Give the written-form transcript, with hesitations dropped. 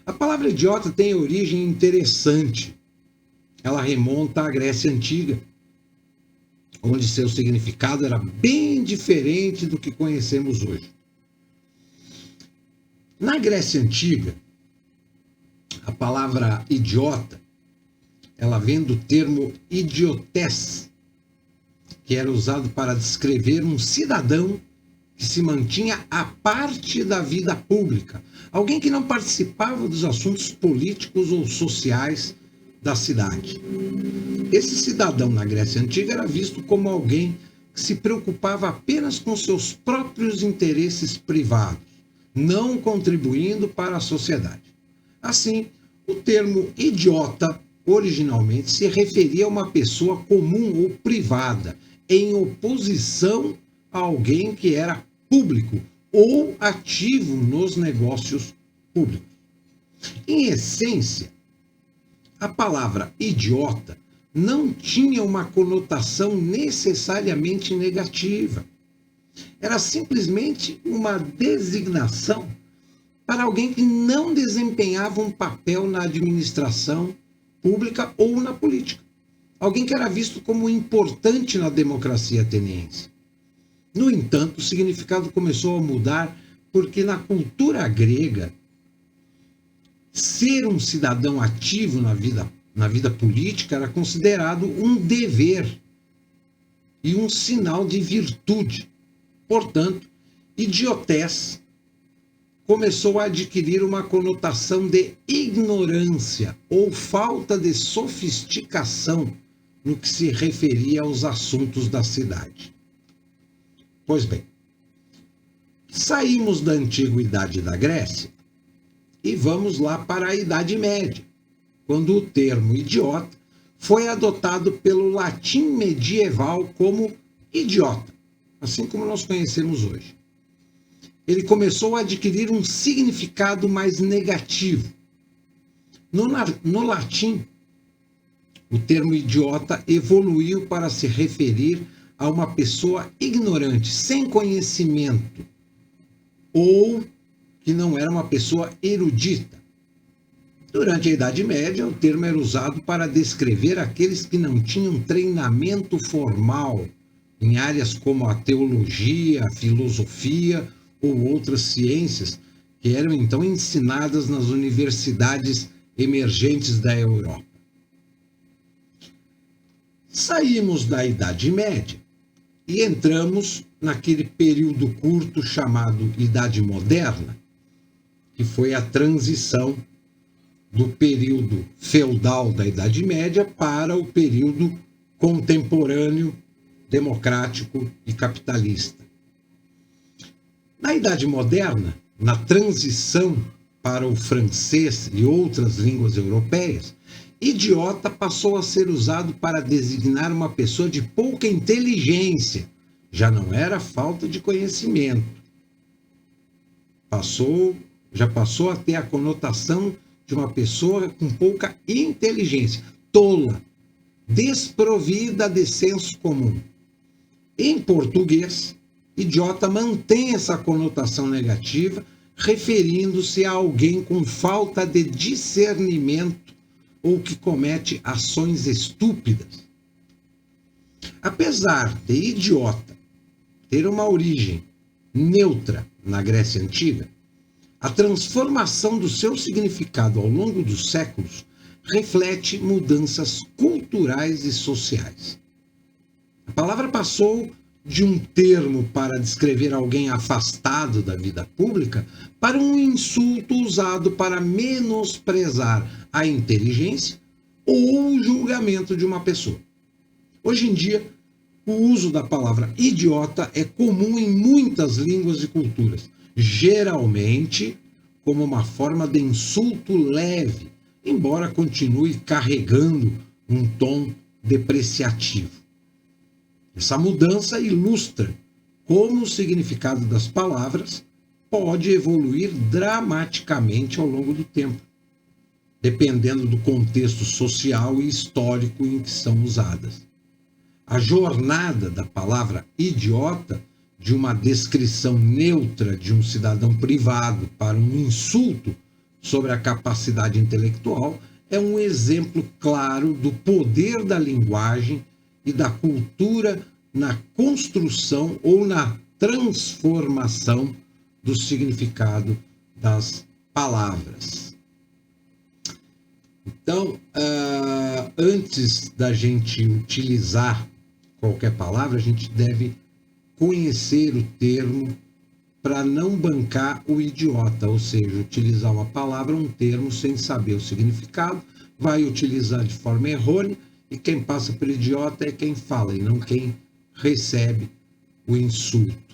A palavra idiota tem origem interessante. Ela remonta à Grécia Antiga, onde seu significado era bem diferente do que conhecemos hoje. Na Grécia Antiga, a palavra idiota, ela vem do termo idiotés, que era usado para descrever um cidadão que se mantinha à parte da vida pública, alguém que não participava dos assuntos políticos ou sociais da cidade. Esse cidadão na Grécia Antiga era visto como alguém que se preocupava apenas com seus próprios interesses privados, não contribuindo para a sociedade. Assim, o termo idiota originalmente se referia a uma pessoa comum ou privada, em oposição a alguém que era público ou ativo nos negócios públicos. Em essência, a palavra idiota não tinha uma conotação necessariamente negativa. Era simplesmente uma designação para alguém que não desempenhava um papel na administração pública ou na política. Alguém que era visto como importante na democracia ateniense. No entanto, o significado começou a mudar porque na cultura grega, ser um cidadão ativo na vida política era considerado um dever e um sinal de virtude. Portanto, idiotés começou a adquirir uma conotação de ignorância ou falta de sofisticação no que se referia aos assuntos da cidade. Pois bem, saímos da antiguidade da Grécia e vamos lá para a Idade Média, quando o termo idiota foi adotado pelo latim medieval como idiota, assim como nós conhecemos hoje. Ele começou a adquirir um significado mais negativo. No latim, o termo idiota evoluiu para se referir a uma pessoa ignorante, sem conhecimento, ou que não era uma pessoa erudita. Durante a Idade Média, o termo era usado para descrever aqueles que não tinham treinamento formal em áreas como a teologia, a filosofia ou outras ciências que eram então ensinadas nas universidades emergentes da Europa. Saímos da Idade Média e entramos naquele período curto chamado Idade Moderna, que foi a transição do período feudal da Idade Média para o período contemporâneo, democrático e capitalista. Na Idade Moderna, na transição para o francês e outras línguas europeias, idiota passou a ser usado para designar uma pessoa de pouca inteligência. Já não era falta de conhecimento. Já passou a ter a conotação de uma pessoa com pouca inteligência, tola, desprovida de senso comum. Em português, idiota mantém essa conotação negativa, referindo-se a alguém com falta de discernimento ou que comete ações estúpidas. Apesar de idiota ter uma origem neutra na Grécia Antiga, a transformação do seu significado ao longo dos séculos reflete mudanças culturais e sociais. A palavra passou de um termo para descrever alguém afastado da vida pública para um insulto usado para menosprezar a inteligência ou o julgamento de uma pessoa. Hoje em dia, o uso da palavra idiota é comum em muitas línguas e culturas, geralmente como uma forma de insulto leve, embora continue carregando um tom depreciativo. Essa mudança ilustra como o significado das palavras pode evoluir dramaticamente ao longo do tempo, dependendo do contexto social e histórico em que são usadas. A jornada da palavra idiota, de uma descrição neutra de um cidadão privado para um insulto sobre a capacidade intelectual, é um exemplo claro do poder da linguagem e da cultura na construção ou na transformação do significado das palavras. Então, antes da gente utilizar qualquer palavra, a gente deve conhecer o termo para não bancar o idiota, ou seja, utilizar uma palavra, um termo, sem saber o significado, vai utilizar de forma errônea, e quem passa por idiota é quem fala, e não quem recebe o insulto.